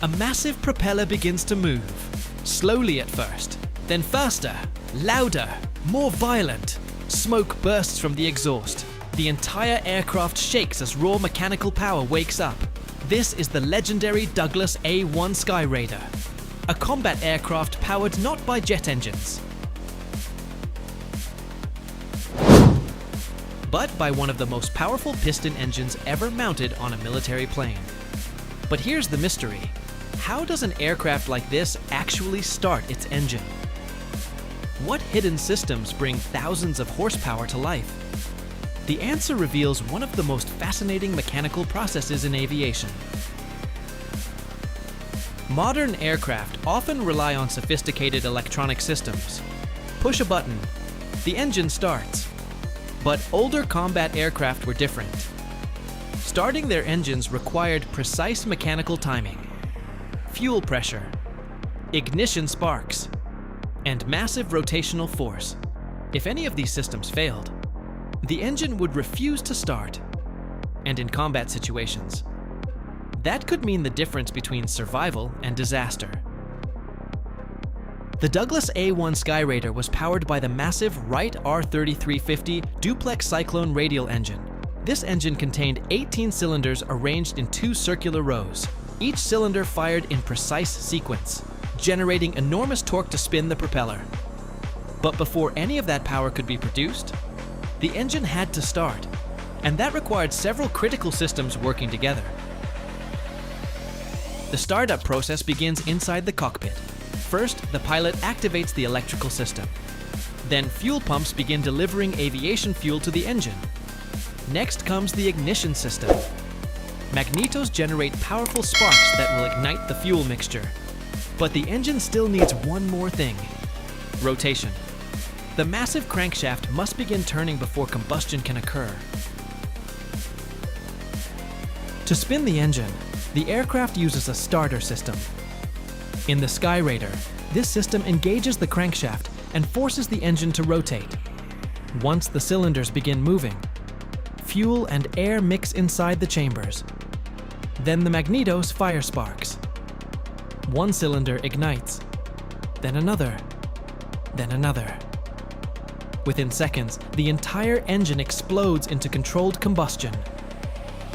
A massive propeller begins to move, slowly at first, then faster, louder, more violent. Smoke bursts from the exhaust. The entire aircraft shakes as raw mechanical power wakes up. This is the legendary Douglas A-1 Skyraider, a combat aircraft powered not by jet engines, but by one of the most powerful piston engines ever mounted on a military plane. But here's the mystery. How does an aircraft like this actually start its engine? What hidden systems bring thousands of horsepower to life? The answer reveals one of the most fascinating mechanical processes in aviation. Modern aircraft often rely on sophisticated electronic systems. Push a button, the engine starts. But older combat aircraft were different. Starting their engines required precise mechanical timing, fuel pressure, ignition sparks, and massive rotational force. If any of these systems failed, the engine would refuse to start, and in combat situations, that could mean the difference between survival and disaster. The Douglas A-1 Skyraider was powered by the massive Wright R 3350 Duplex Cyclone radial engine. This engine contained 18 cylinders arranged in 2 circular rows. Each cylinder fired in precise sequence, generating enormous torque to spin the propeller. But before any of that power could be produced, the engine had to start, and that required several critical systems working together. The startup process begins inside the cockpit. First, the pilot activates the electrical system. Then fuel pumps begin delivering aviation fuel to the engine. Next comes the ignition system. Magnetos generate powerful sparks that will ignite the fuel mixture. But the engine still needs one more thing: rotation. The massive crankshaft must begin turning before combustion can occur. To spin the engine, the aircraft uses a starter system. In the Skyraider, this system engages the crankshaft and forces the engine to rotate. Once the cylinders begin moving, fuel and air mix inside the chambers. Then the magnetos fire sparks. One cylinder ignites, then another, then another. Within seconds, the entire engine explodes into controlled combustion.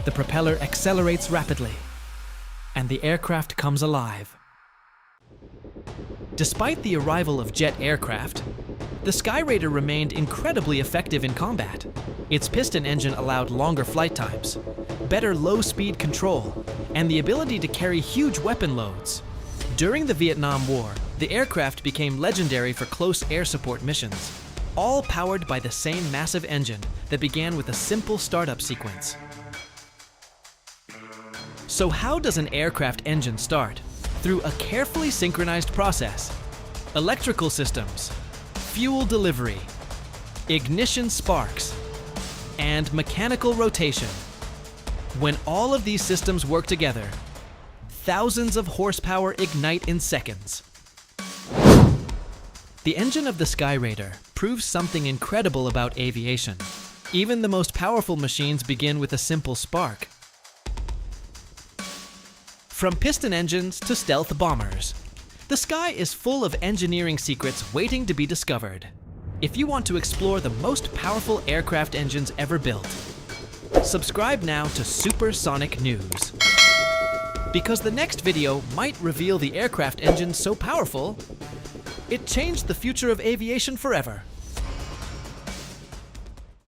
The propeller accelerates rapidly, and the aircraft comes alive. Despite the arrival of jet aircraft, the Skyraider remained incredibly effective in combat. Its piston engine allowed longer flight times, better low-speed control, and the ability to carry huge weapon loads. During the Vietnam War, the aircraft became legendary for close air support missions, all powered by the same massive engine that began with a simple startup sequence. So how does an aircraft engine start? Through a carefully synchronized process: electrical systems, fuel delivery, ignition sparks, and mechanical rotation. When all of these systems work together, thousands of horsepower ignite in seconds. The engine of the Skyraider proves something incredible about aviation. Even the most powerful machines begin with a simple spark. From piston engines to stealth bombers, the sky is full of engineering secrets waiting to be discovered. If you want to explore the most powerful aircraft engines ever built, subscribe now to Supersonic News. Because the next video might reveal the aircraft engine so powerful, it changed the future of aviation forever.